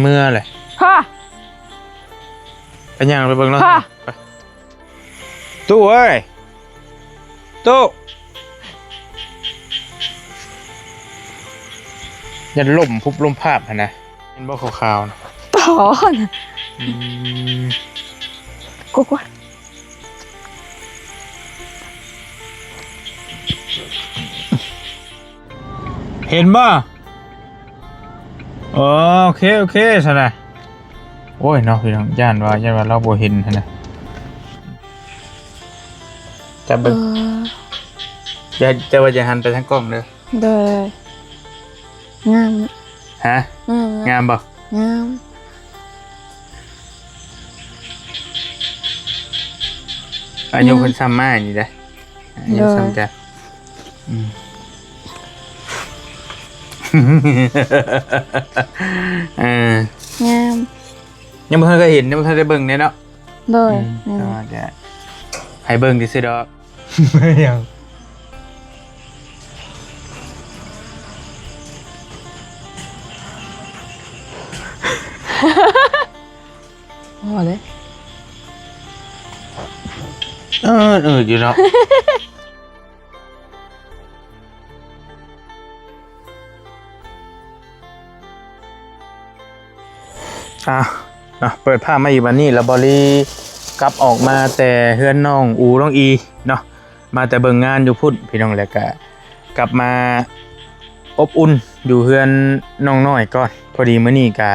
เมื่อเลยพ่อไปย่างไปเบิ่งแล้ว พ่อ ตู้เอ้ยตู้ยันล่มพุบลมภาพนะเป็นบ่ขาวๆนะ ต่อนะกูกว่า เห็นบ่โอเคโอเคใช่ไหมโอ้ยเนาะพี่น้องย่านว่าเราบ่เห็นนะจับเบิ่งจะว่าจะหันไปทางกล้องเด้อ เด้องาม ฮะงามบ่ งาม อายุเพิ่นซ้ำมานี่เด้ออายุซ้ำจ้ะงาม ยังบ่เคยเห็นยังบ่เคยได้เบิ่งเนี่ยเนาะ โดย จะให้เบิ่งซื่อๆดอกยัง พอเลย อยู่เนาะเปิดผ้ามาอีกวันนี้แล้วบริกลับออกมาแต่เฮือนน้องอูน้องอีเนาะมาแต่เบิ่งงานอยู่พุ่นพี่น้องแล้วก็กลับมาอบอุ่นอยู่เฮือนน้องน้อยก่อนพอดีมื้อนี้ก็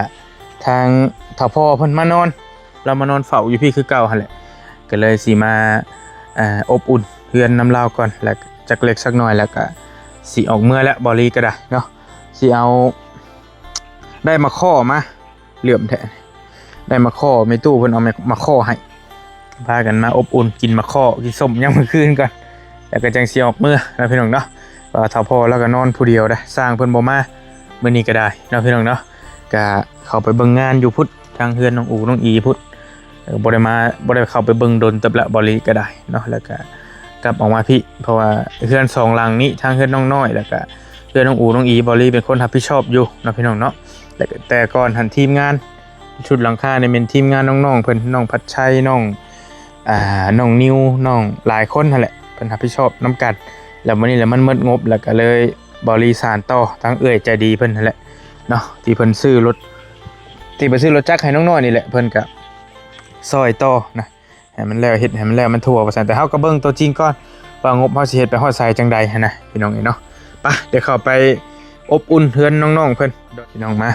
ทางถ้าพ่อเพิ่นมานอนเรามานอนเฝ้าอยู่พี่คือเก่าหั่นแหละก็เลยสิมาอบอุ่นเฮือนน้ำลาวก่อนแล้วจักเล็กสักหน่อยแล้วก็สิออกเมื่อแล้วบริก็ได้เนาะสิเอาได้มาข้อมาเหลื่อมแท้ได้มาข้อไม่ตู้เพิ่นเอามาข้อให้พากันมาอบอุ่นกินมาข้อกินส้มยามมื้อคืนก่อนแล้วก็จังสิออกเมื่อนะพี่น้องเนาะว่าถ้าพอแล้วก็นอนผู้เดียวได้สร้างเพิ่นบ่มามื้อนี้ก็ได้เนาะพี่น้องเนาะก็เข้าไปเบิ่งงานอยู่พุทธทางเฮือนน้องอูน้องอีพุทธบ่ได้เข้าไปเบิ่งดนเติบละบ่ลีก็ได้เนาะแล้วก็กลับออกมาพี่เพราะว่าเฮือนสองหลังนี้ทางเฮือนน้องน้อยแล้วก็เฮือนน้องอูน้องอีบ่ลีเป็นคนรับผิดชอบอยู่เนาะพี่น้องเนาะแต่ก่อนหันทีมงานชุดหลังคาเนี่ยเป็นทีมงานน้องๆเพิ่นน้องพัดชัยน้องนิวน้องหลายคนนั่นแหละเพิ่นรับผิดชอบน้ำกันแล้วมื้อนี้แหละมันหมดงบแล้วก็เลยบริสานต่อทั้งเอื้อยใจดีเพิ่นนั่นแหละเนาะที่เพิ่นซื้อรถจักรให้น้องน้อยนี่แหละเพิ่นก็ซอยต่อนะให้มันแล้วเฮ็ดให้มันแล้วมันทั่วว่าซั่นแต่เฮาก็เบิ่งตัวจริงก่อนว่างบเฮาสิเฮ็ดไปฮอดไสจังใดหั่นนะพี่น้องเนาะไปเดี๋ยวเข้าไปอบอุ่นเฮือนน้องๆเพิ่นพี่น้องมา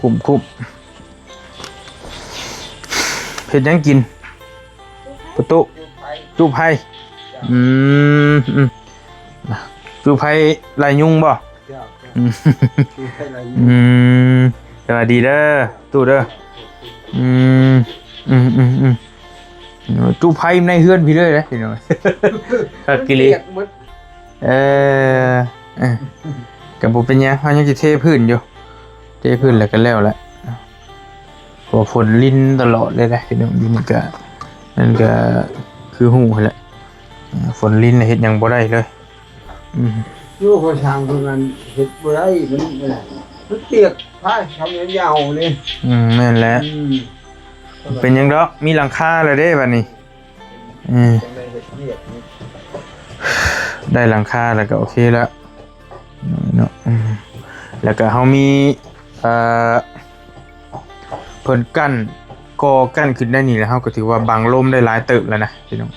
คุ้มเผ็ดยังกินประตูจูไผ่จูไผ่ลายยุงบ่สวัสดีเด้อตู้เด้อจูไผ่ในเฮือนพี่เลยนะพี่น้องกิริกับบุเป็นยังเขายังจะเทพื้นอยู่เทพื้นแล้วก็แล้วแหละพอฝนลิ้นตลอดเลยนะพี่น้องอยู่นี่ก็นั่นก็คือหูแหละฝนลิ้นเห็ดยังบ่ได้เลยอยู่พอช่างเพิ่นมันเฮ็ดบ่ได้มันเปียกผ้าทำยาวๆนี่แม่นแล้วเป็นยังดอกมีหลังคาแล้วเด้บัดนี้ได้หลังคาแล้วก็โอเคแล้วเนาะแล้วก็เฮามีเพิ่นกั้นกอกั้นขึ้นได้นี่แล้วเฮาก็ถือว่าบังลมได้หลายเติบแล้วนะพี่น้อง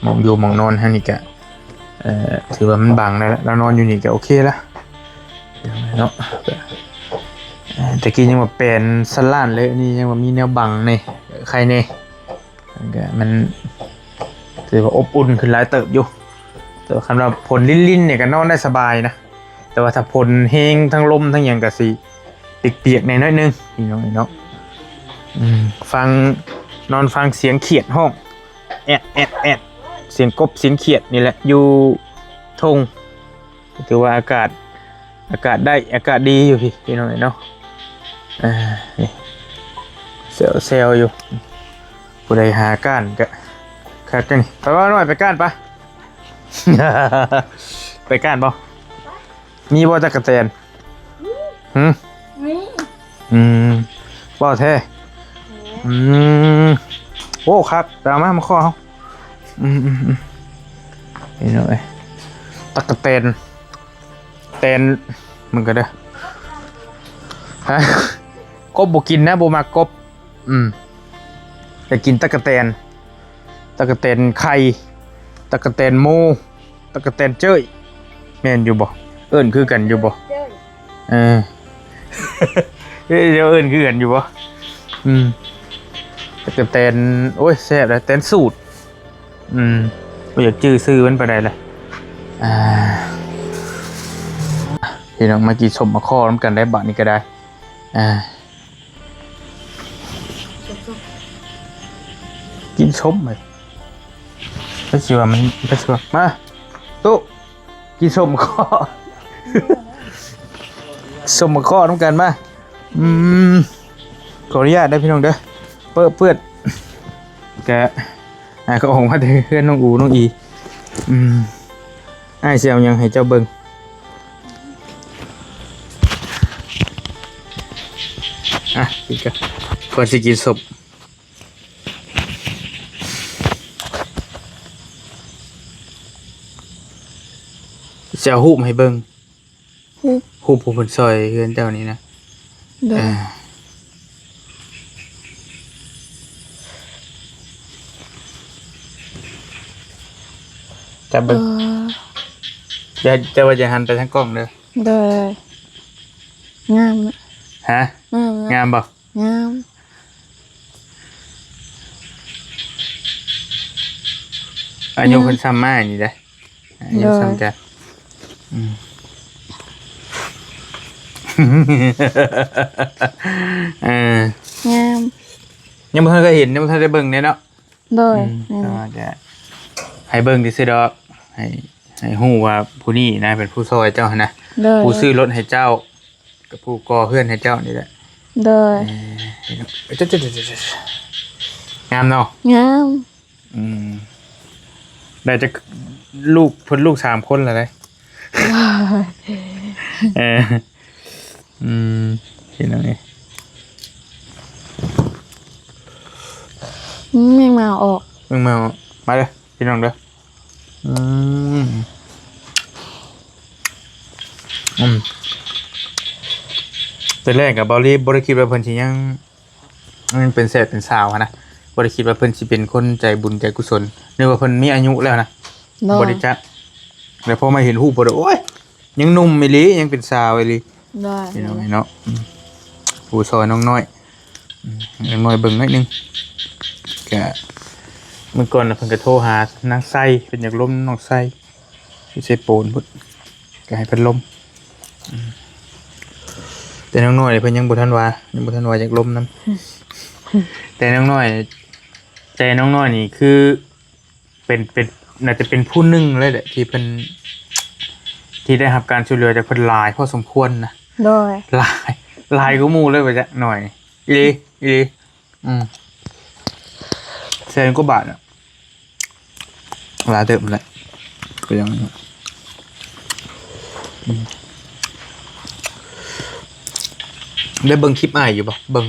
มองอยู่มองนอนฮะนี่ก็ถือว่ามันบังได้แล้วนอนอยู่นี่ก็โอเคละเนาะตะกี้ยังว่าเป็นสลั่นเลยนี่ยังว่ามีแนวบังนี่ใครนี่ก็มันถือว่าอบอุ่นขึ้นหลายเติบอยู่แต่คำว่าผลลิ้นๆเนี่ยก็นอนได้สบายนะแต่ว่าถ้าผลเฮงทั้งลมทั้งอย่างก็สิเปียกๆในน้อยนึงพี่น้องเนาะฟังนอนฟังเสียงเขียดห้องแอดเสียงกบเสียงเขียดนี่แหละอยู่ทงถือว่าอากาศดีอยู่พี่น้องเนาะเซลอยู่ผู้ใดหาก้านก็คักกันไปว่าหน่อยไปก้านปะ ไปก้านบ่มีบ่จักรแตน หืม นี่ บ่แท้โอ้ครับดราม่ามาข้อเฮานี่หน่อยตะกะแตนมึงก็เด้อฮะกบบ่กินนะบ่มักกบจะกินตะกะแตนไข่ตะกะแตนหมูตะกะแตนเจ้ยแม่นอยู่บ่เอิ้นคือกันอยู่บ่เดี๋ยวเอิ้นคือกันอยู่บ่ตะกะแตนโอ้ยแซ่บเลยแตนสูตรบ่อยากจื้อซื้อมันไปได้เลยพี่น้องมากินสมมาข้อน้ำกันได้บะนี้ก็ได้กินชมเลยก็ชิว่ามันก็ชิว่ามาตุ๊กินสมมาข้อสมมาข้อน้ำกันมาขออนุญาตได้พี่น้องเด้อเพื่อนแกก็ออกมาเพื่อนน้องอูน้องอีไอ้เสี่ยวยังให้เจ้าเบิ่งอีกก็ก่อนสิกินศพจะหูบให้เบิ่งหูบผู้คนซอยเฮือนเจ้านี้นะจะเบิ่งจะว่าจะหันไปทางกล้องเด้อโดยงามฮะงามบ่งามอายุคนซ้ำมานี่ได้อายุซ้ำกันงามยังไม่เคยเห็นยังไม่เคยได้เบิ่งเนี่ยเนาะโดยจะให้เบิ่งดิซิดอกให้ฮู้ว่าผู้นี้นะเป็นผู้ซอยเจ้านะผู้ซื้อรถให้เจ้ากับผู้ก่อเพื่อนให้เจ้านี่แหละโดยงามเนาะงามได้จะลูกเพิ่นลูก3 คนแล้วได้เห็นแล้วไงมึงมาออกมาเลยพี่น้องเด้อแต่แรกกับบริคิดว่าเพิ่นสิยังมันเป็นเศษเป็นสาวนะบริคิดว่าเพิ่นสิเป็นคนใจบุญใจกุศลนึกว่าเพิ่นมีอายุแล้วนะบริจาคแต่พอมาเห็นรูปบ่ได้โอ้ยยังหนุ่มอีหลียังเป็นสาวอีหลีพี่น้องเนาะผู้ซอยน้องน้อยน้องน้อยเบิ่งนิดนึงก็เมื่อก่อนเพิ่นก็โทรหานางไส้เพิ่นอยากล้มน้องไส้ที่ใส่โปนพุ่นก็ให้เพิ่นล้มแต่น้องน้อยเพิ่นยังบ่ทันว่าอยากล้มนำแต่น้องน้อยใจน้องน้อยนี่คือเป็นน่าจะเป็นผู้หนึ่งเลยแหละที่เพิ่นที่ได้รับการช่วยเหลือจากเพิ่นหลายพอสมควรนะโดยหลายก็หมู่เลยว่าจะหน่อยอีหลีแสนกว่าบาทอ่ะหลายเติบแหละก็ยังได้เบิ่งคลิปอ้ายอยู่บ่เบิ่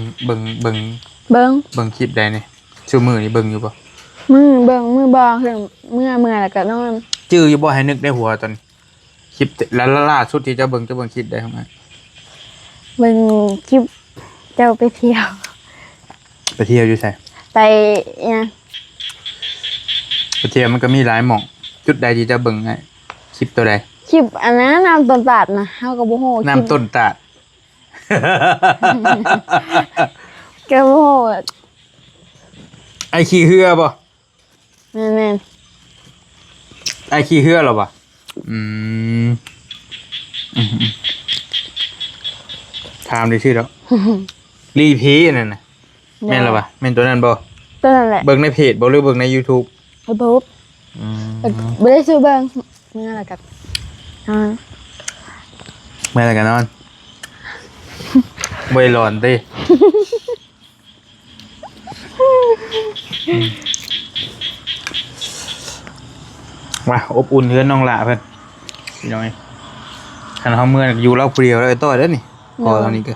งคลิปใดนี่ชั่วมือนี่เบิ่งอยู่บ่มือบ่คือเมื่อแล้วก็นอนจื้ออยู่บ่ให้นึกได้หัวตอนคลิปล่าสุดที่เจ้าเบิ่งคลิปได้ทำไมเบิ่งคลิปเจ้าไปเที่ยวอยู่ไสไปเนี่ยไปเที่ยวมันก็มีหลายหม่องจุดใดที่เจ้าเบิ่งไงคลิปตัวใดคลิปอันนั้นน้ำต้นตาดนะเฮาก็บ่ฮู้น้ำต้นตาดก็บ่ฮู้ไอ้ขี้เหือบ่แม่นไอ้ขี้เหือหรอบ่ถามได้ชื่อแล้วรีพีนั่นน่ะแม่นหรอบ่แม่นตัวนั้นบ่ตัวนั้นแหละเบิ่งในเพจบ่หรือเบิ่งใน YouTube บ่ได้ซื้อเบิ่งเมื่อแล้วก็แม่แล้วก็นอนบ่ได้ร้อนติมาอบอุ่นเฮือนน้องหล่าเพิ่นพี่น้อยคันเฮาเมื่ออยู่เล่าผู้เดียวแล้วไอ้ต้อยเด้อนี่ พอตอนนี้ก็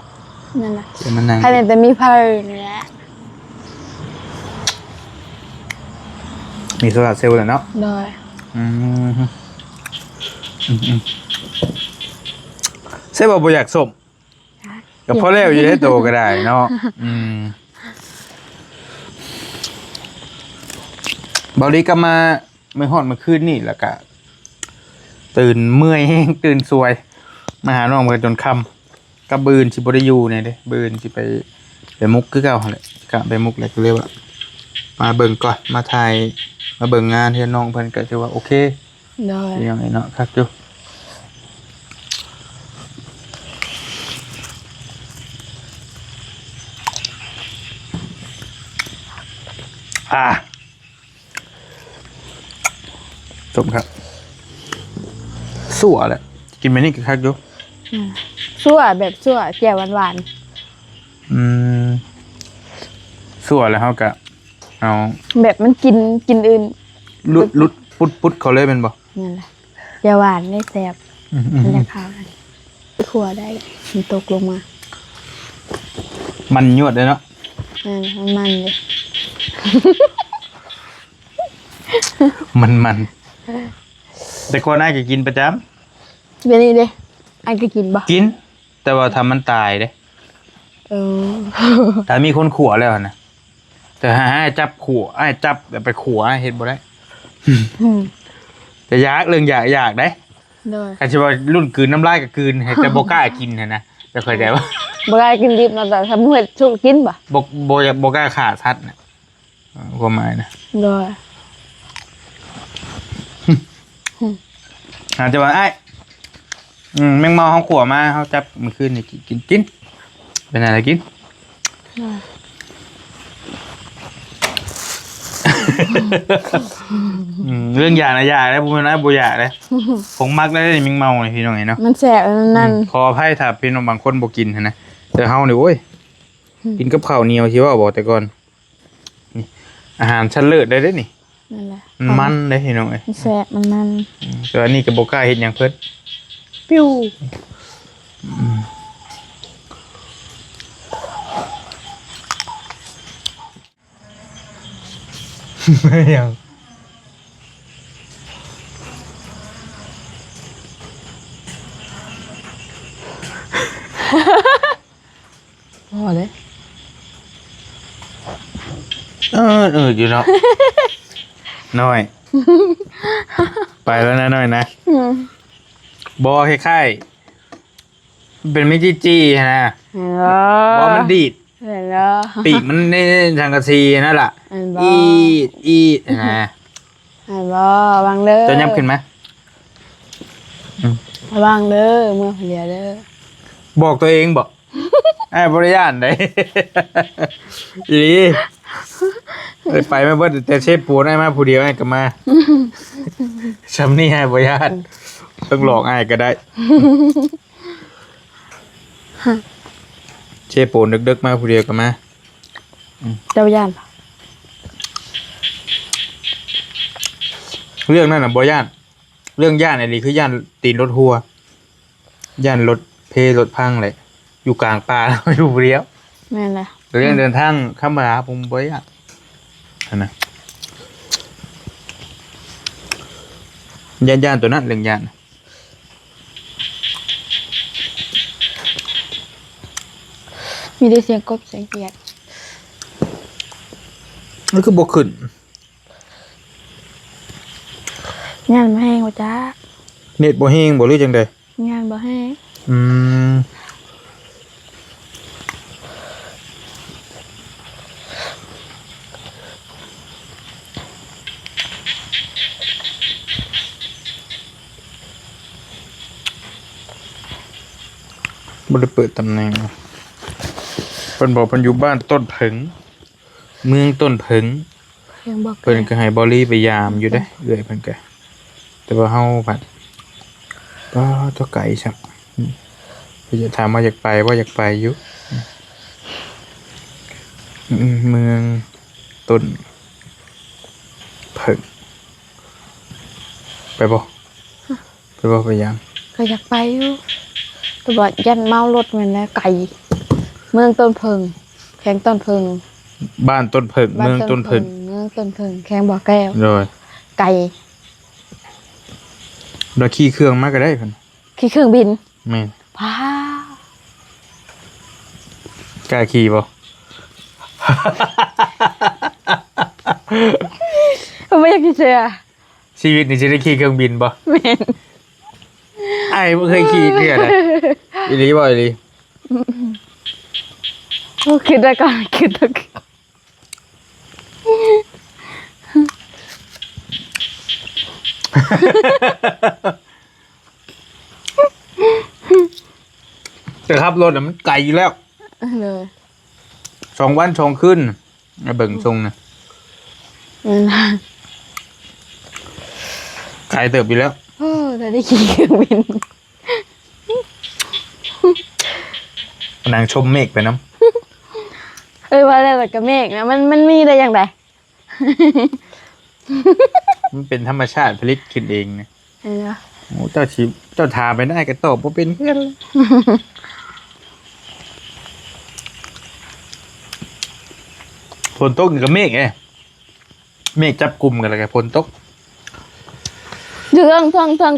นั่นแหละ เดี๋ยวมันนั่ง ใครแต่มีเพลินนี่แหละ มีโซลาร์เซลล์แหละเนาะ โดย อืมใช่ป่ะบ่อยากส่งกับพ่อเลี้ยวอยู่ได้โตก็ได้เนาะบริก็มาไม่ฮอดเมื่อคืนนี่แล้วก็ตื่นเมื่อยแห้งตื่นสวย มาหาน้องมาจนค่ำกับบืนสิบ่ได้อยู่เนี่ยเด้บืนสิไปมุกคือเก่าหั่นแหละกะไปมุกแล้วก็เลยว่ามาเบิ่งก่อนมาถ่ายมาเบิ่งงานเฮือนน้องเพิ่นก็ถือว่าโอเค โดย ยังไงเนาะครับจูจบครับสั่วแหละกินไปนี่ก็คักจู ชั่วแบบชั่วแจ่วหวาน สั่วแล้วเขากะเอา ๆแบบมันกินอื่น ลุดปุดเขาเลยเป็นบ่ นั่นแหละแจ่วหวานได้แซ่บมันจะข้าวกันขัวได้มันตกลงมา มันยวดเลยเนาะ มันเลย มันแต่ก่อนน่าจะกินประจ เดี๋ยวนี้เด้อันก็กินบ่ ำกิน แต่ว่าทำมันตายเด้ เออ แต่มีคนขัวแล้วนะแต่ให้จับขัวให้จับแบบไปขัวเฮ็ดบ่ได้แต่อยากเรื่องอยากได้ โดย อาจจะว่ารุ่นกลืนน้ำลายกับกลืนให้แต่บ่กล้ากินนะจะเคยได้ว่า บ่ได้กินดิบเนาะแต่ทำให้ชุกกินบ่ บ่กล้าขาสัตว์นะความหมายนะ โดย อาจจะว่าไอ้แมงเมาเขาขัวมาเขาจับมันขึ้นนี่กินเป็นอะไรกิน เรื่องอยากนะอยากเลยบุญนะบุญอยากเลยผมมักได้แมงเมาเลยพี่น้องเนาะ มันแสบนั่น ขออภัยถ้าพี่น้องบางคนบ่กินนะแต่เฮานี่โอ้ยกินกับข้าวเหนียวที่ว่าบอกแต่ก่อนนี่อาหารชั้นเลิศได้เด้นี่ นั่นแหละ มันได้พี่น้องเอ้ย มันแสบมัน แต่อันนี้ก็บ่กล้าเฮ็ดหยังเพิ่น ปิ้ว ยัง พอเลย อยู่เนาะ น้อย ไปแล้วนะน้อยนะบอคล้ายๆเป็นไม่จี้ๆนะ เห็นบ่ บอมันดีด เห็นบ่ ปีกมันในทางกระซีนั่นแหละ เห็นบ่ อีดนะ เห็นบ่วางเด้อ จะยับขึ้นไหม วางเด้อเมื่อเดียวเด้อ บอกตัวเองบอก ไอ้บริยานได้ อีหลีไปไม่เบิดแต่เชฟปูนไอ้มาผู้เดียวไอ้ก็มาช้ำนี่ไอ้บริยานต้องหลอกไอ้ก็ได้ เชฟปูนดึกๆมาผู้เดียวก็มา เจ้าย่านปะ เรื่องนั้นน่ะบริยานเรื่องย่านไอ้นี่คือย่านตีนรถทัวร์ย่านรถเพรถพังเลยอยู่กลางป่าแล้วอยู่ผู้เดียว แม่นล่ะ เรื่องเดินทางเข้ามาหาผมบ่อยอ่ะนะย่านตัวนั้นเรื่องย่าน มีได้เสียงกบเสียงเกียด นั่นคือบ่ขึ้น งานบ่แห้งบ่จ้า เน็ตบ่แห้งบ่หรือจังได๋ งานบ่แห้ง บ่ได้เปิดตำแหน่งเพิ่นบอกเพิ่นอยู่บ้านต้นผึ่งเมืองต้นผึ่ง เสียงบ่ เพิ่นก็ให้บอลี่ไปยามอยู่เด้เอื้อยเพิ่นก็แต่ว่าเฮาบัดก็ตัวไกลซับเพิ่นจะถามว่าอยากไปบ่อยากไปอยู่เมืองต้นผึ่งไปบ่ไปยาม ก็อยากไปอยู่ ตัวบอกยันเมารถมันแล้วไก่เมืองต้นเพิงแข้งต้นเพิง บ้านต้นเพิงเมืองต้นเพิง เมืองต้นเพิงแข้งบ่อแก้ว โดย ไก่ เราขี่เครื่องมาก็ได้เพิ่น ขี่เครื่องบิน แม่น พาก ล้าขี่บ่ ไม่อยากเชื่อ ชีวิตนี่สิได้ขี่เครื่องบินบ่ แม่น อ้ายบ่เคยขี่เทื่อใดอีหลีบ่อีหลี โอ้คิดได้ก่อนคิดได้ก่อน แต่ขับรถน่ะมันไกลอยู่แล้ว เลย 2 วัน2คืนน่ะเบิ่งทรงน่ะ นั่นนะ ไกลเติบอยู่แล้ว โอ้แต่ได้ขี่เครื่องบิน นางชมเมฆไปน้ำ ว่าแล้วแต่กับเมฆนะมันมีได้อย่างไร มันเป็นธรรมชาติผลิตขึ้นเองนะ เห็นปะ โอ้เจ้าทาไปได้ก็ตอบบ่เป็นเพื่อนเลยฝนตกนี่กับเมฆไงเมฆจับกลุ่มกันแล้วกันฝนตก เรื่อง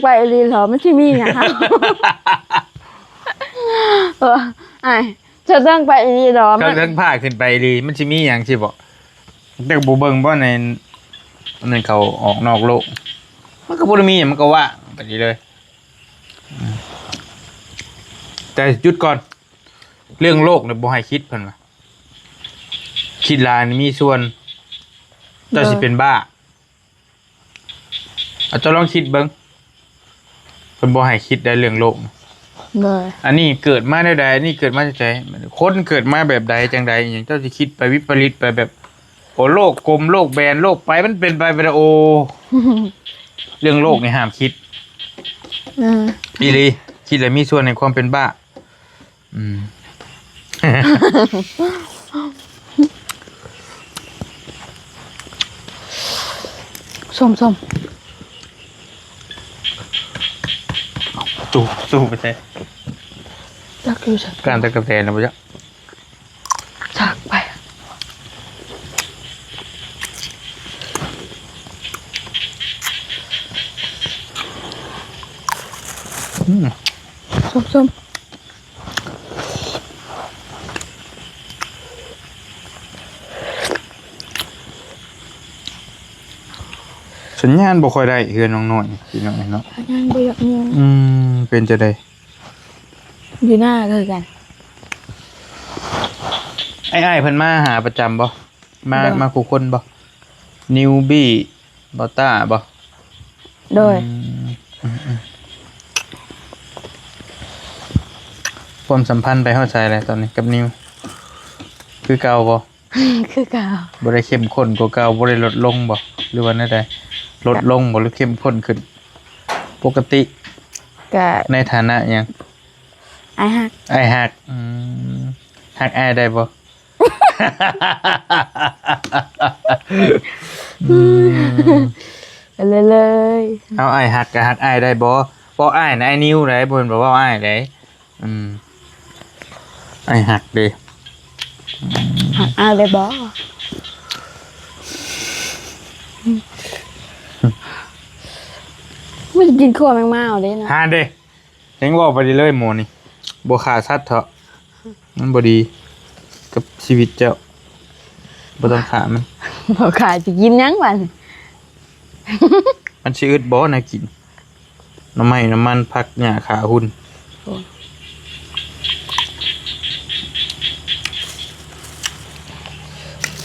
ไปรีเหรอมันที่มีนะครับ ไอ้จะเรื่องไปรีเหรอ ก็เรื่องภาคขึ้นไปดีมันสิมีหยังสิบ่แต่บ่เบิ่งบ่ในเขาออกนอกโลกมันก็บ่ได้มีหยังมันก็ว่างไปดีเลยแต่หยุดก่อน เรื่องโลกเนี่ยบ่ให้คิดเพิ่นว่าคิดหลายนี่มีส่วนเจ้าสิเป็นบ้าเอาเจ้าลองคิดเบิ่งเพิ่นบ่ให้คิดได้เรื่องโลก เลย อันนี้เกิดมาได้ใดอันนี้เกิดมาจากใจคนเกิดมาแบบใดจังใดอย่างเจ้าสิคิดไปวิปริตไปแบบโอ้โลกกลมโลกแบนโลกไปมันเป็นไปเป็นโอ เรื่องโลกนี่ห้ามคิดอีหลีคิดแล้วมีส่วนในความเป็นบ้า อืม ส้ม สู้ไปใช่ จักอยู่สัก การตะกะแตนนะพ่อจ๊ะ จักไป ส้ม สัญญาณบ่ค่อยได้เฮือนน้องน้อยพี่น้องเนาะ ยังบ่อยากงู เป็นจะได้ อยู่หน้าคือกัน ไอ้เพิ่นมาหาประจำบ่มาคู่คนบ่นิวบี้บ่ต้าบ่ โดย ความสัมพันธ์ไปเข้าใจแล้วตอนนี้กับนิวคือเก่าบ่ คือเก่า บ่ได้เข้มข้นกว่าเก่าบ่ได้ลดลงบ่หรือว่าแนวใดลดลงบ่หรือเข้มข้นขึ้น ปกติ กะ ในฐานะหยัง ไอ้ฮัก อ้ายฮักฮักอ้ายได้บ่ เลย เอาอ้ายฮักก็ฮักอ้ายได้บ่บ่อ้ายนะไอ้นิวได้บ่เพิ่นบอกว่าอ้ายได้อ้ายฮักเด้ หักอ้ายได้บ่ไม่กินขั้วแมงเม่าเด้นะ หาเด้เห็นว่าไปเลยหมู่นี่บ่ฆ่าสัตว์เถาะมันบ่ดีกับชีวิตเจ้าบ่ต้องฆ่ามัน บ่ขายจะกินยังวัน มันสิอึดบ่น่ากินน้ำไม้น้ำมันผักหญ้าขาหุ่น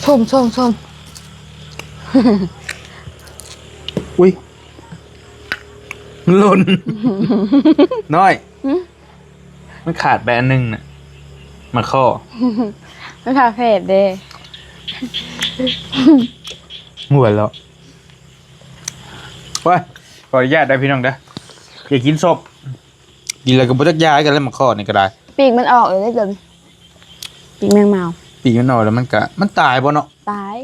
ชม อุ้ยมันหล่น น้อยมันขาดไปอันหนึงน่ะมาข้อ ไม่คาเฟ่เด้ หัวแล้วว้ยขออนุญาตได้พี่น้องเด้ออย่ากินศพกินแล้วก็บ่จักยากันแล้วมาข้อนี่ก็ได้ ปีกมันออกเลยได้เกินปีกแมงเม่า ปีกมันออกแล้วมันตายบ่เนาะ ตาย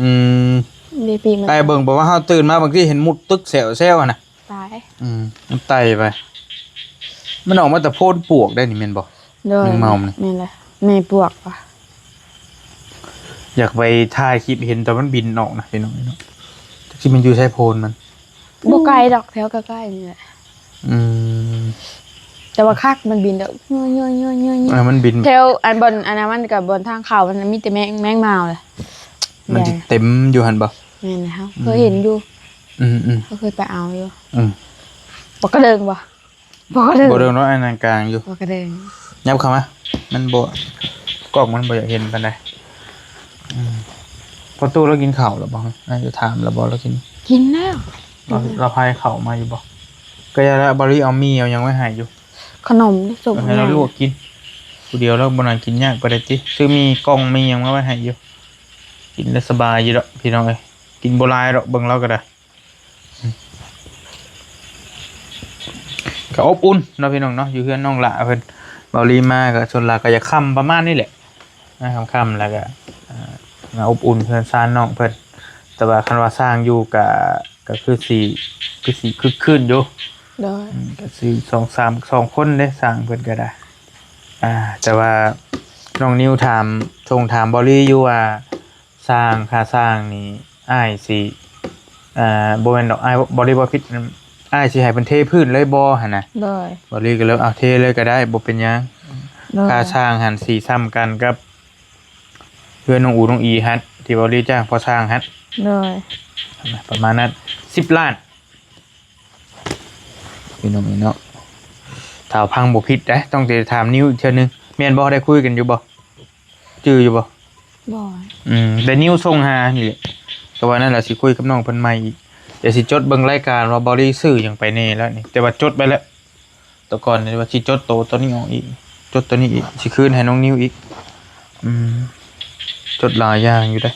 อืม มีปีกมัน ตายเบิ่งบอกว่าเฮาตื่นมาบางทีเห็นมุดตึกแซวๆอะนะ ตาย มันไตไป มันออกมาแต่โพนปวกได้นี่แม่นบ่ โดย แมงเม่านี่ แม่นแหละแม่ปวกว่ะ อยากไปถ่ายคลิปเห็นแต่มันบินออกนะพี่น้องเนาะที่มันอยู่ใช้โพนมัน บ่ไกลดอกแถวใกล้ๆนี่แหละ อืม แต่ว่าคักมันบินเด้อยั่วๆๆๆ มันบิน แถวอันบนอันนั้นมันกับบนทางเขามันมีแต่แมงเมาเลย มันสิเต็มอยู่หั่นบ่ แม่นนะครับเคยเห็นอยู่ อืม ก็เคยไปเอาอยู่ อืม ปกกระเดิงบ่ปกกระเดิง บ่เรื่องรถอันนั้นกลางอยู่ ปกกระเดิง ยับเข้ามามันบ่กล้องมันบ่อยากเห็นปานใดพอตู้เรากินข้าวแล้วบ่น่าจะถามแล้วบ่เรากิน กินแล้ว เราพายข้าวมาอยู่บ่ก็อย่าละบ่ได้เอามีเอาหยังไว้ให้อยู่ ขนมนี่สม ให้เราลวกกินผู้เดียวเราบ่น่ากินยากปานใดติซื้อมีกล่องมีหยังมาไว้ให้อยู่กินแล้วสบายอยู่ดอกพี่น้องเอ้ยกินบ่หลายดอกเบิ่งเราก็ได้ก็อบอุ่นเนาะพี่น้องเนาะอยู่เฮือนน้องหละเพิ่นเบาลีมาก็ชนหลาก็อยากค่ำประมาณนี้แหละนะค่ำๆแล้วก็มาอบอุ่นเพื่อนซ่านน้องเพิ่นแต่ว่าคันว่าสร้างอยู่ก็คือสิคึกคืนอยู่ โดย ก็สิ2-3 คนเด้สร้างเพิ่นก็ได้แต่ว่าน้องนิวถามบอลี่อยู่ว่าสร้างค่าสร้างนี่อ้ายสิบ่แม่นดอกอ้ายบอลี่บ่ผิดอ้ายสิให้เพิ่นเทพื้นเลยบ่หั่นน่ะ โดย บอลี่ก็เลยเอาเทเลยก็ได้บ่เป็นหยัง โดย ค่าสร้างหันสีซ้ำกันกับเพื่อนน้องอูน้องอีฮัทที่บอลี่จ้างพอสร้างฮัท โดย ประมาณนั้น10 ล้านพี่น้องเนาะถ้าพังบ่ผิดนะต้องถามนิ้วอีกเทื่อนึงแม่นบ่ได้คุยกันอยู่บ่จื้ออยู่บ่ บ่ แต่นิ้วส่งหานี่แหละแต่ว่านั่นแหละสิคุยกับน้องเพิ่นใหม่อีกเดี๋ยวสิจดเบิ่งรายการว่าบอลี่ซื้อหยังไปแน่แล้วนี่แต่ว่าจดไปแล้วแต่ก่อนนี่ว่าสิจดตัวนี้ออกอีกจดตัวนี้อีกสิคืนให้น้องนิ้วอีกจดหลายอย่างอยู่ได้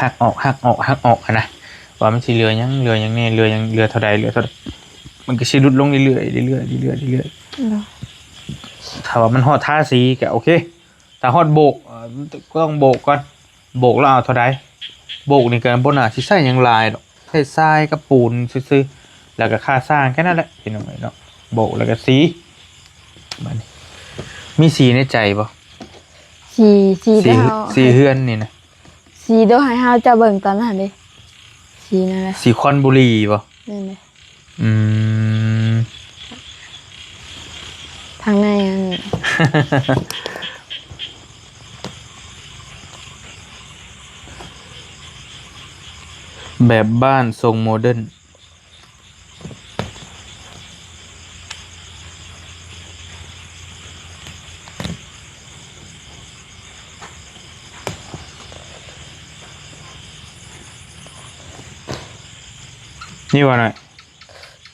หักออกนะว่ามันสิเหลือหยังแน่เหลือเท่าใดมันก็สิลดลงเรื่อยๆถ้าว่ามันฮอดทาสีก็โอเคถ้าฮอดโบกก็ต้องโบกก่อนโบกแล้วเอาเท่าใดโบกนี่ก็บ่น่าสิใช้หยังหลายดอกใช้ทรายกับปูนซื่อๆแล้วก็ค่าสร้างแค่นั้นแหละพี่น้องเนาะโบกแล้วก็สีบัดนี้มีสีในใจบ่ สีเด้อ สีเฮือนนี่นะ สีเด้อให้เฮาจะเบิ่งตอนนั้นดิสีนั่นแหละ สีคอนบุรีป่ะ นั่นแหละ อืม ทางในอัน แบบบ้านทรงโมเดิร์นนี่ว่าหน่อย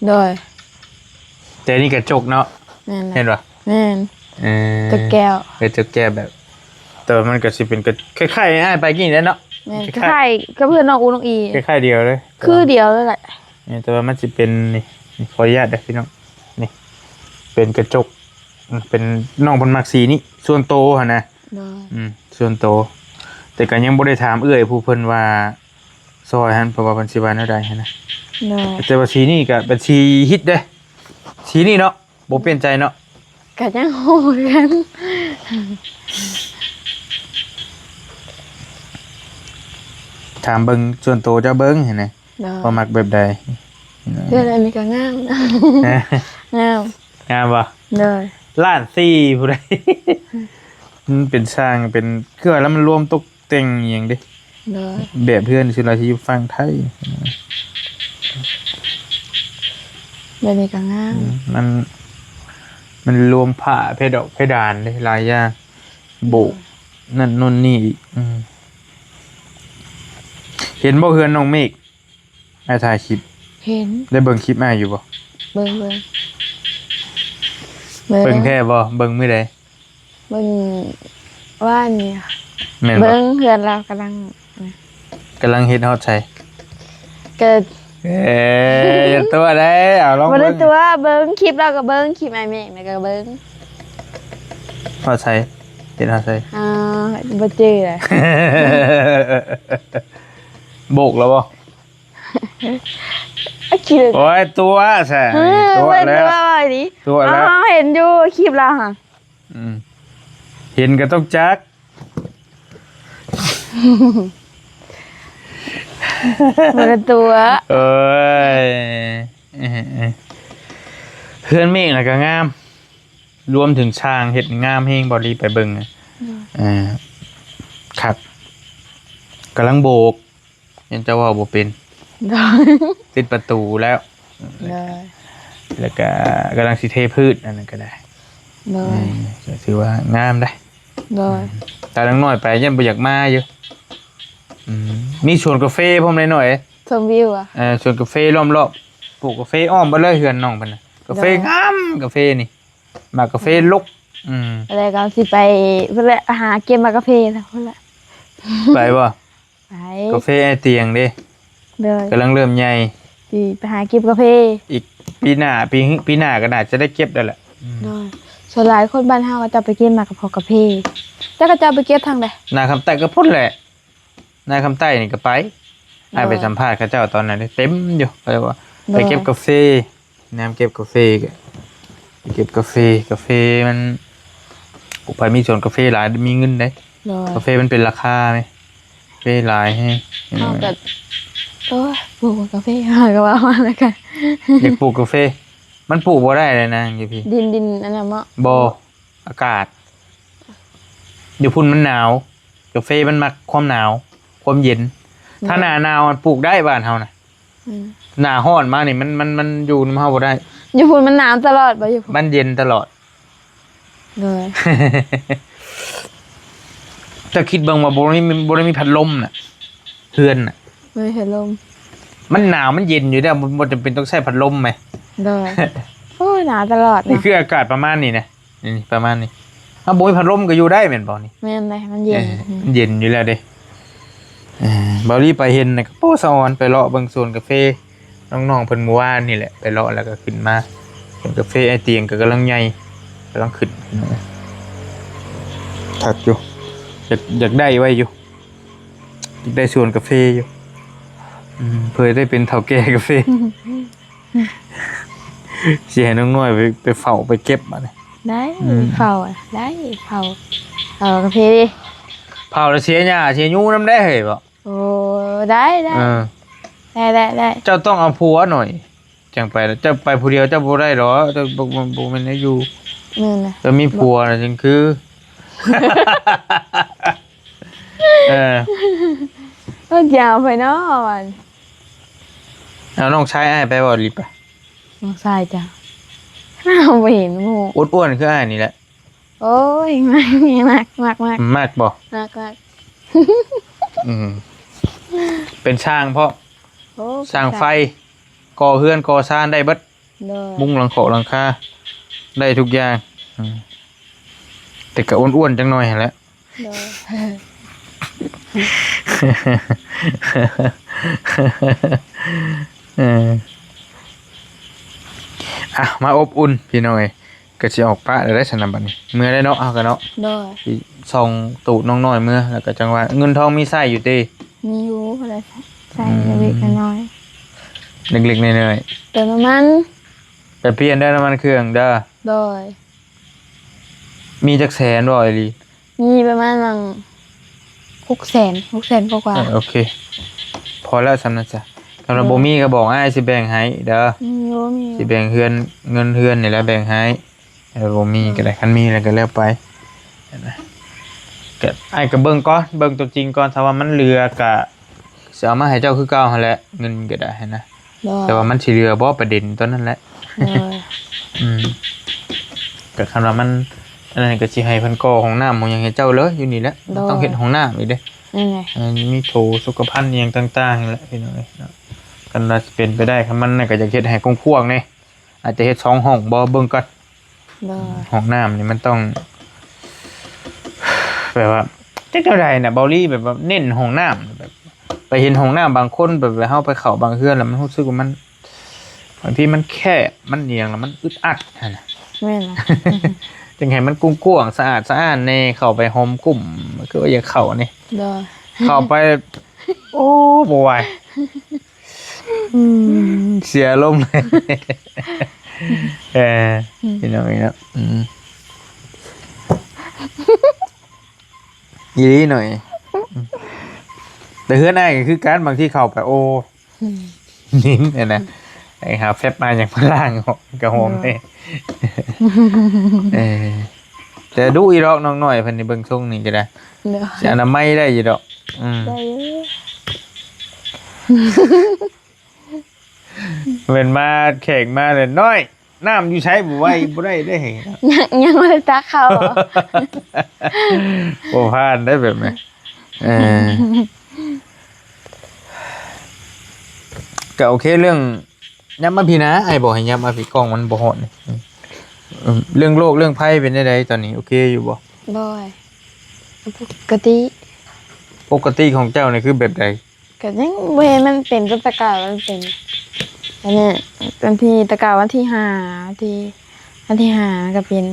โดย แต่นี่กระจกเนาะ นั่นแหละ เห็นป่ะ แม่นตะแก้ว กระจกแก้แบบ แต่ว่ามันก็สิเป็นกระคล้ายๆง่ายไปกี่นี่เนาะ แม่นคล้ายๆกับเพื่อนน้องอูน้องอี คล้ายๆเดียวเลย คือเดียวเลยแหละ แต่ว่ามันจะเป็นนี่ขออนุญาตเด้อพี่น้องนี่เป็นกระจกเป็นน้องบนมักสีนี่ส่วนโตหั่นนะ โดย ส่วนโตแต่ก็ยังบ่ได้ถามเอื้อยผู้เพิ่นว่าซอยหันเพราะว่าเพิ่นสิว่าแนวใดหันนะ โดย แต่ว่าสีนี่ก็เป็นสีฮิตเด้สีนี่เนาะบ่เปลี่ยนใจเนาะ ก็ยังโหกัน ถามเบิ่งส่วนโตเจ้าเบิ่งเห็นไหม โดย พอมักแบบใด เพื่อนอันนี้ก็งามนะงาม งามบ่ โดย ล้าน4ผู้ใด มันเป็นสร้างเป็นเครื่องแล้วมันรวมตกแต่งอหย่างเด้ โดย แบบเพื่อนสิเราที่อยู่ฝั่งไทย แบบนี้ก็งาม มันรวมผ้าเพดานได้หลายอย่างโบกนั่นนู่นนี่อีกเห็นบ่เฮือนน้องเมฆไอ้ถ่ายคลิป เห็น ได้เบิ่งคลิปมาอยู่บ่ เบิ่ง เบิ่งแท้บ่เบิ่งมื้อใด เบิ่งว่านี่ แม่นบ่ เบิ่งเพื่อนเรากำลัง กำลังเฮ็ดฮอดใส่ เกิด อย่าตัวได้เอาลอง บ่ได้ เบิ่ง ตัวเบิ่งคลิปเราก็เบิ่งคลิปไอ้เมฆแล้วก็เบิ่ง ฮอดใส่เฮ็ดฮอดใส่ บ่จื้อเลย โบกแล้วบ่ ไอ้ขี้เลย โอ้ยตัวแซ่ตัว เป็น แล้ว ตัวดิ ตัวแล้ว อ๋อเห็นอยู่คลิปเราค่ะ เห็นก็ต้องจัก เป็นตัว เอ้ยเพื่อนเมฆน่ะก็งาม รวมถึงช้างเห็ดงามเฮงบอดีไปเบิ่งครับกำลังโบกยังจะว่าบ่เป็น ได้ ติดประตูแล้ว ได้ แล้วก็กำลังสิเทพืชอันนั้นก็ได้ ได้ ก็ถือว่างามได้ ได้ แต่ลังน้อยไปยังบ่อยากมาอยู่มีสวนกาแฟพร้อมเลยหน่อย ชมวิวอ่ะ สวนกาแฟล้อมรอบปลูกกาแฟอ้อมไปเลยเฮือนน้องเพิ่นน่ะกาแฟงามกาแฟนี่มากาแฟลก อะไรก็สิไปเพื่อหาเกมมากาแฟแล้วเพื่อ ไปบ่ ไป กาแฟไอเตียงเด้ เลย กำลังเริ่มใหญ่ ไปหาเกมกาแฟ อีกปีหน้าก็น่าจะได้เก็บได้แหละ เลยส่วนหลายคนบ้านเฮาก็จะไปเกมมากาแฟเจ้าก็จะไปเก็บทางใด นาคำใต้ก็พุ่นแหละนาคำใต้นี่ก็ไปไปสัมภาษณ์เขาเจ้าตอนนั้นเต็มอยู่เขาบอกว่าไปเก็บกาแฟน้ำเก็บกาแฟก็ไปเก็บกาแฟมันไปมีสวนกาแฟหลายมีเงินได้ เลย กาแฟมันเป็นราคาไหมกาแฟหลายให้ เฮาก็โอ้ยปลูกกาแฟหาก็ว่ามาแล้วกัน อยากปลูกกาแฟมันปลูกบ่ได้เลยนะพี่ ดินอันนั้นเนาะ บ่อากาศเดี๋ยวพุ่นมันหนาวกาแฟมันมักความหนาวความเย็น ถ้าหน้าหนาวมันปลูกได้บ้านเฮานะหน้าร้อนมานี่มันอยู่นำเฮาบ่ได้ อยู่พุ่นมันหนาวตลอดบ่อยู่พุ่น มันเย็นตลอด เลย ถ้าคิดเบิ่งว่าบ่ได้มีพัดลมน่ะเฮือนน่ะ ไม่เห็นลม มันหนาวมันเย็นอยู่แล้วบ่จำเป็นต้องใช้พัดลมไหม เลยโอ้ยหนาวตลอด นี่ นะ คืออากาศประมาณนี้นะนี่ประมาณนี้ถ้าบ่มีพัดลมก็อยู่ได้แม่นบ่นี่ ไม่เป็นไรมันเย็น มันเย็นอยู่แล้วเด้บารี่ไปเห็นน่ะก็โป้สอนไปเลาะเบิ่งโซนกาแฟน้องๆเพิ่นเมื่อวานนี่แหละไปเลาะแล้วก็ขึ้นมาสวนกาแฟไอเตียงก็กำลังใหญ่กำลังขึ้นถักอยู่อยากได้ไว้อยู่อยากได้สวนกาแฟอยู่เพื่อได้เป็นเฒ่าแก่กาแฟสิให้น้องน้อยไปเฝ้าไปเก็บมาเนี่ย ได้เผาอ่ะได้เผากาแฟดิ เผาแล้วเสียหญ้าเสียยูน้ำได้เฮ้ยบ่ โอ้ได้ ได้ ได้ เจ้าต้องเอาผัวหน่อยจังไปแล้วเจ้าไปผู้เดียวเจ้าบ่ได้หรอเจ้าบ่แม่นได้อยู่ นี่นะ จะมีผัวน่ะจังคือ ก็ยาวไปเนาะวัน เอาน้องชายอ้ายไปบ่รีบไป น้องชายจ้ะอ้าวไปเห็นหมู อ้วนๆคืออ้ายนี่แหละ โอ้ยมากมากบ่ มาก เป็นช่างเพราะ โอ้ สร้างไฟก่อเฮือนก่อซ่านได้เบิด เลย มุงหลังหลังคาได้ทุกอย่างแต่ก็อ้วนๆจังหน่อยหั่นแหละ เลย มาอบอุ่นพี่น้อยก็สิออกปะได้สนำบัดนี้เมื่อได้เนาะเอากันเนาะ เลย สิส่องตูดน้องน้อยเมื่อแล้วก็จังว่าเงินทองมีใช้อยู่ติ มีอยู่อะไรใส่เล็กน้อย เล็กๆน้อย เติมน้ำมัน ๆแต่เปลี่ยนได้น้ำมันเครื่องเด้อ เลย มีจักแสนบ่อีหลี มีประมาณ600,000กว่า โอเค พอแล้วสำนั้นจ้ะสำหรับบ่มีก็บอกอ้ายสิแบ่งให้เด้อ มีอยู่มี สิแบ่งเงินเฮือนนี่แหละแบ่งให้แล้วบ่มีก็ได้คันมีแล้วก็แล้วไปนะก็อ้ายก็เบิ่งก่อนเบิ่งตัวจริงก่อนถ้าว่ามันเหลือก็สิเอามาให้เจ้าคือเก่าหั่นแหละเงินก็ได้นะ แต่ว่ามันสิเหลือบ่ประเด็นตัวนั้นแหละ ก็คันว่ามันอันนั้นก็สิให้เพิ่นก่อห้องน้ำของหยังให้เจ้าเลยอยู่นี่แหละต้องเฮ็ดห้องน้ำอีกเด้ นี่ไง มีโถสุขภัณฑ์อหย่างต่างๆนี่แหละพี่น้อยเนาะกันว่าสิเป็นไปได้คันมันน่ะก็จะเฮ็ดให้กว้างๆนี่อาจจะเฮ็ด2ห้องบ่เบิ่งก่อน เลย ห้องน้ำนี่มันต้องแบบว่าจักเท่าใดน่ะเบาลี่แบบว่าเน้นห้องน้ำแบบไปเห็นห้องน้ำบางคนแบบเฮาไปเข้าบางเฮือนแล้วมันรู้สึกว่ามันบางทีมันแคบมันเอียงแล้วมันอึดอัดหั่นน่ะ แม่นะ จังให้มันกว้างๆสะอาดแน่เข้าไปโฮมกลุ่มคือว่าอย่าเข้านี่ เลย เข้าไป โอ้บไหว เสียลมณ์เลยพี่น้องนี่เนาะยีรีหน่อยแต่เฮือนไอ้คือการบางที่เข้าไปโอ้นิ้นเนี่ยนะไอ้หาแฟบมาอย่างพล่างกระหงเนี่ยแต่ดูอีรอกน้องหน่อยเพิ่นในเบิ่งช่วงนี้ก็ได้จะอนามัยได้อยู่ดอกได้เป็นมาแขกมาเลยน้อยน้ำอยู่ใช้บ่ไหวบ่ได้ได้ ยังไม่ได้ตักเขาเหรอ โอ้พลาดได้แบบไหนก็โอเคเรื่องยับมาพี่นะไอ้บอกให้ยับมาพี่กล้องมันบ่ฮอดนี่เรื่องโลกเรื่องไพ่เป็นได้ตอนนี้โอเคอยู่บ่บ่ปกติของเจ้านี่คือแบบใดก็ยังบ่เห็นมันเป็นตะกร้ามันเป็นอันนี้วันที่ตะกร้าวันที่5ก็เป็น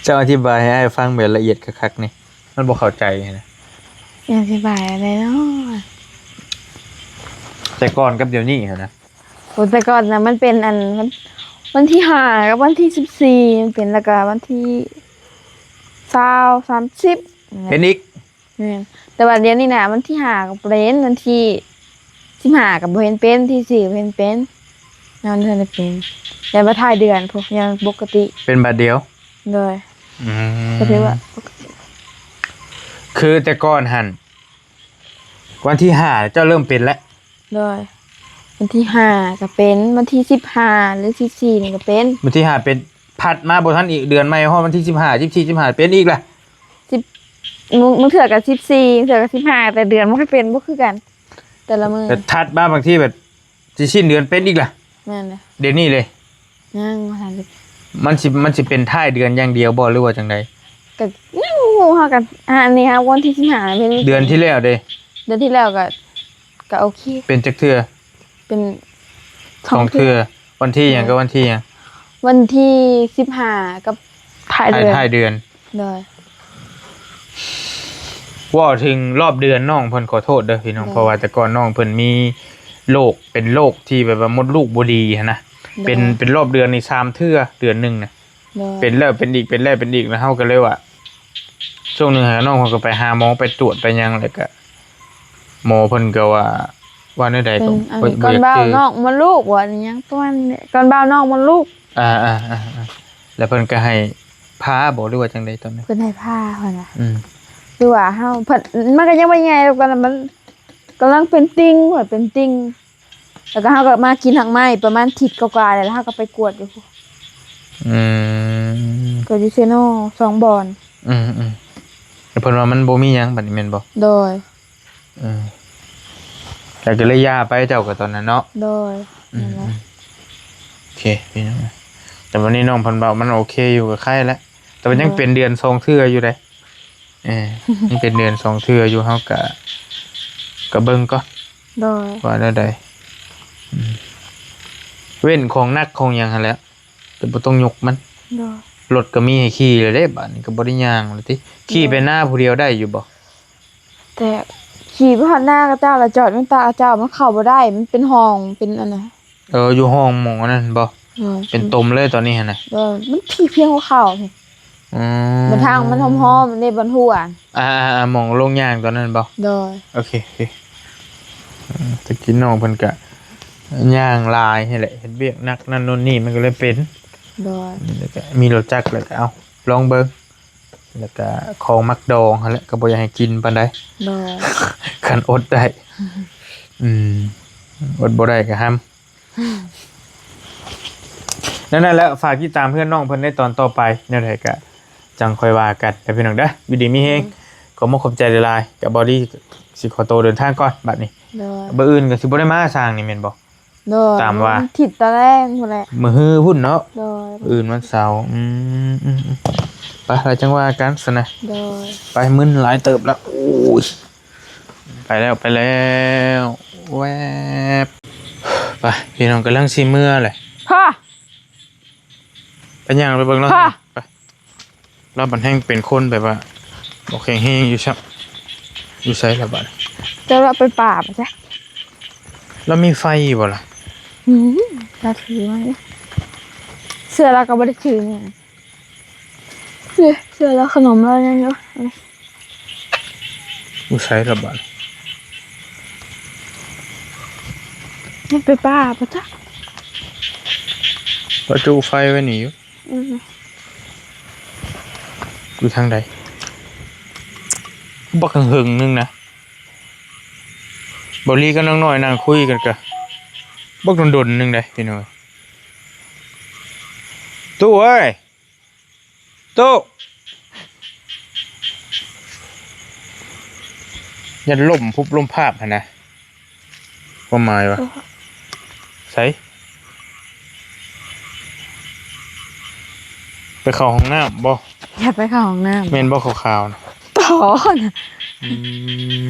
เจ้าอธิบายให้ฟังแบบละเอียดคักๆนี่มันบ่เข้าใจนะอธิบายอะไรเนาะแต่ก่อนกับเดี๋ยวนี้นะโอ้แต่ก่อนนะมันเป็นวันที่5กับวันที่14มันเป็นแล้วก็วันที่20 30เป็นอีกแต่ว่าเดี๋ยวนี้นะวันที่5ก็เป็นวันที่15ก็บ่เห็นเป็นที่4ก็เห็นเป็นนอนเดือนเป็นยันบ่ท้ายเดือนพวกยังปกติเป็นบัดเดียวเลยก็ถือว่าคือแต่ก่อนหั่นวันที่5เจ้าเริ่มเป็นแล้วเลยวันที่5ก็เป็นวันที่15หรือ14นี่ก็เป็นวันที่5เป็นผัดมาบ่ทันอีกเดือนใหม่ฮอดวันที่15 14 15เป็นอีกล่ะมึงเถื่อกับ14เถื่อกับ15แต่เดือนมันก็เป็นบ่คือกันแต่ละมื้อแต่ถัดมาบางทีแบบสิสิ้นเดือนเป็นอีกล่ะแม่นเลยเดี๋ยวนี้เลยยังบ่ทันมันสิเป็นท้ายเดือนอย่างเดียวบ่หรือว่าจังได๋ก็ยังงูเฮากันอันนี้ฮะวันที่15เป็นเดือนที่แล้วเด้เดือนที่แล้วก็โอเคเป็นจักเทื่อเป็น2เทื่อวันที่หยังกับวันที่หยังวันที่15กับท้ายเดือนเลยว่าถึงรอบเดือนน้องเพิ่นขอโทษเด้อพี่น้องเพราะว่าแต่ก่อนน้องเพิ่นมีโรคเป็นโรคที่แบบว่ามดลูกบ่ดีนะเป็นรอบเดือนนี่3เทื่อเดือนนึงนะเป็นแล้วเป็นอีกเป็นแล้วเป็นอีกแล้วเฮาก็เลยว่าช่วงนึงหาน้องเพิ่นก็ไปหาหมอไปตรวจไปยังแล้วก็หมอเพิ่นก็ว่าแนวใดก็ก่อนบ่าวนอกมดลูกว่าอีหยังตัวนี้ก่อนบ่าวนอกมดลูกแล้วเพิ่นก็ให้พาบ่หรือว่าจังได๋ตอนนั้นเพิ่นให้พาเพิ่นน่ะคือว่าเฮาเพิ่นมันก็ยังบ่ใหญ่แล้วกันมันกำลังเป็นติ่งว่าเป็นติ่งแล้วก็เฮาก็มากินทางไม้ประมาณทิศกว่าๆแล้วเฮาก็ไปกวดอยู่ก็อยู่เซโน2บ่อนเพิ่นว่ามันบ่มีหยังบัดนี้แม่นบ่โดยแต่ก็เลยย่าไปเจ้าก็ตอนนั้นเนาะโดยนั่นแหละโอเคพี่น้องแต่วันนี้น้องเพิ่นบอกมันโอเคอยู่กับไข้แล้วแต่มันยังเป็นเดือน2เทื่ออยู่เด้ยังเป็นเดือน2เทื่ออยู่เฮาก็เบิ่งก่อนโดยว่าได้ใดเว้นของนักของหยังหั่นแหละแต่บ่ต้องยกมันโดยรถก็มีให้ขี่เลยเด้บัดนี้ก็บ่ได้ย่างเลยติขี่ไปหน้าผู้เดียวได้อยู่บ่แต่ขี่ไปหน้ากับเจ้าแล้วจอดมันตาเจ้ามันเข้าบ่ได้มันเป็นห้องเป็นอันน่ะอยู่ห้องหมองนั่นบ่เป็นตมเลยตอนนี้หั่นน่ะมันเพียงหัวเข่านี่บนทางมันหอมๆในบนหัวหมองลงย่างตอนนั้นบ่โดยโอเคตะกี้น้องเพิ่นก็ย่างลายนี่แหละเฮ็ดเวียกนักนั่นนู่นนี่มันก็เลยเป็นโดยแล้วก็มีรถจักรแล้วก็เอาลองเบิ่งแล้วก็ของมักดองหั่นแหละก็บ่อยากให้กินปานใดโดยคันอดได้อดบ่ได้ก็ห้ามนั่นแหละฝากติดตามเพื่อนน้องเพิ่นในตอนต่อไปแนวใดก็จังค่อยว่ากันแต่พี่น้องเด้ออยู่ดีมีแฮงขอขอบใจหลายๆกับบอดี้สิขอตัวเดินทางก่อนบัดนี้บ่อื่นก็สิบ่ได้มาสร้างนี่แม่นบ่ตามว่าทิศตะแรกพุ่นแหละมื้อฮื้อพุ่นเนาะอื่นวันเสาร์ไปแล้วจังว่ากันซะนะไปมึนหลายเติบแล้วโอ้ยไปแล้วแวบไปพี่น้องกำลังสิเมื่อแหละพ่อไปย่างไปเบิ่งแล้วไปรอบบันแห้งเป็นคนแบบว่าบ่แข็งแรงอยู่ซับ อยู่ไสล่ะบัด จะเราไปป่าปะจ๊ะ แล้วมีไฟบ่ล่ะ เราถือมาเนี่ยเสื้อเราก็ไม่ได้ถือเนี่ยเนี่ยเสื้อเราขนมเรายังเยอะ อยู่ไสล่ะบัด นี่ไปป่าปะจ๊ะ ประตูไฟไว้นี่อยู่ อืม อยู่ทางใดบักหึงๆนึงนะบ่ลีกับน้องน้อยนั่งคุยกันกะบักดนๆนึงได้พี่น้อยตู้เอ้ยตู้ยันล่มพุบล่มภาพหั่นนะความหมายวะไสไปเข้าห้องน้ำบ่ อย่าไปเข้าห้องน้ แม่นบ่ขาวๆนะ ำต่อนะ อืม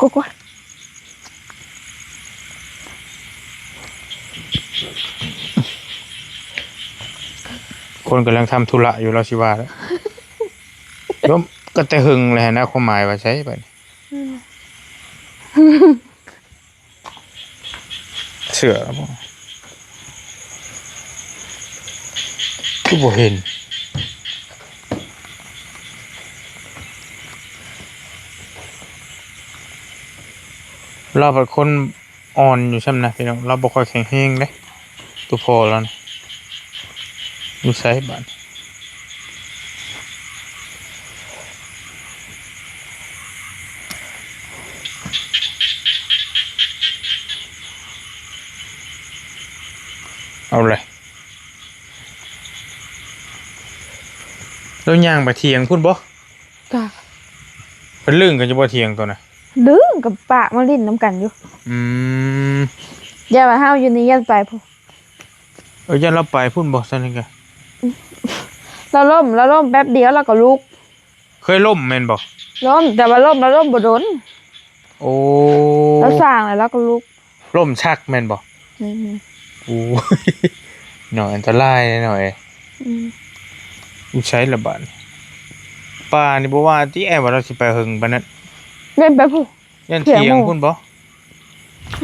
กูก คนกำลังทำธุระอยู่เราสิว่าแล้วแล้วก็แต่หึงเลยนะความหมายว่าใช่ป่ะเสือบ่คือบ่เห็นเราเป็นคนอ่อนอยู่ใช่ไหมนะพี่น้องเราบ่ค่อยแข็งแรงเด้ตัวพอแล้วนะอยู่ไสบ้านเอาเลยแล้วย่างไปเถียงพุ่นบ่ จ้ะ เพิ่นลื่นกันจะบ่เถียงตัวน่ะ ดึงกับปะมาลิ้นน้ำกันอยู่ อืม อย่ามาห้าวอยู่นี่ยันไปพอ ย่าเราไปพุ่นบ่ซั่นนี่กะ เราล่มแป๊บเดียวเราก็ลุก เคยล่มแม่นบ่ ล้มแต่ว่าล้มบ่โดน โอ้ เราสร้างแล้วเราก็ลุก ล่มชักแม่นบ่ อืม โอ้ย หน่อยอันตรายหน่อย อืม กูใช้ระบาดป่านี่บ่ว่าที่แอบว่าเราสิไปหึงปานนั้น เล่นไปผู้ ยันเถียงพุ่นบ่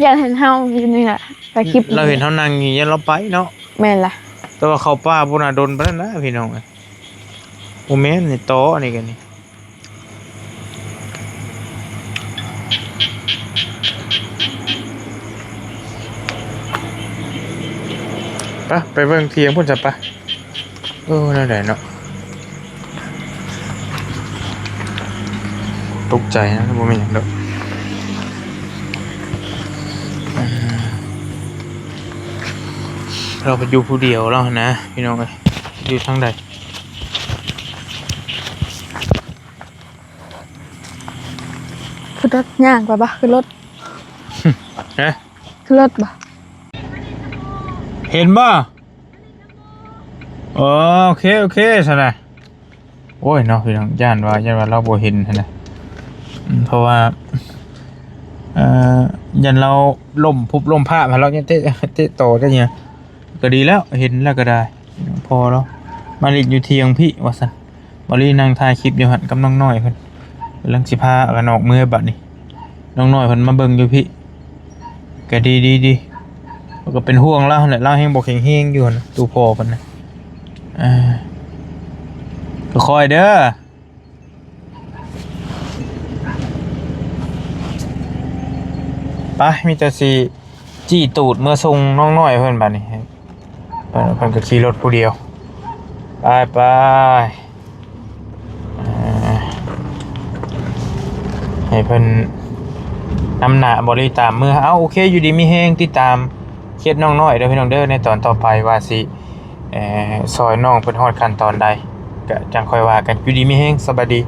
อย่าเห็นห้าวอยู่นี่แหละไปคลิป เราเห็นเฮานั่งอยู่ยันเราไปเนาะ แม่นล่ะ แต่ว่าเขาป่าบ่น่าโดนปานนั้นนะพี่น้องเอ้ยโอ้แม่นนี่โตอันนี้กันนี่ไปเบิ่งเถียงพุ่นจ้ะปะนั่นแหละเนาะตกใจนะบ่มีหยังดอกเราไปอยู่ผู้เดียวแล้วนะพี่น้องเอ้ยอยู่ทางใด คือรถย่างไปปะคือรถ ฮะ คือรถปะ เห็นบ่โอเคซะนะโอ้ยเนาะพี่น้องย่านว่าเราบ่เห็นหั่นนะเพราะว่ายันเราล่มพุบล่มผ้ามาเราเนี่ยเตะโตได้เนี่ยก็ดีแล้วเห็นแล้วก็ได้พอแล้วมาลิอยู่เทียงพี่ว่าซั่นมาลินั่งถ่ายคลิปอยู่หั่นกับน้องน้อยเพิ่นกำลังสิพากันออกมือบัดนี้น้องน้อยเพิ่นมาเบิ่งอยู่พี่ก็ดีก็เป็นห่วงเราแหละเราแฮงบ่แข็งแรงอยู่นะตูพอเพิ่นนะก็คอยเด้อไปมีแต่สิจี้ตูดเมื่อส่งน้องน้อยเพิ่นบัดนี้เพิ่นก็ขี่รถผู้เดียวไปให้เพิ่นนำหน้าบ่ได้ตามมือโอเคอยู่ดีมีแฮงติดตามเคสน้องน้อยเด้อพี่น้องเด้อในตอนต่อไปว่าสิซอยน้องเพิ่นฮอดขั้นตอนใดก็จังค่อยว่ากันอยู่ดีมีแฮงสบายดี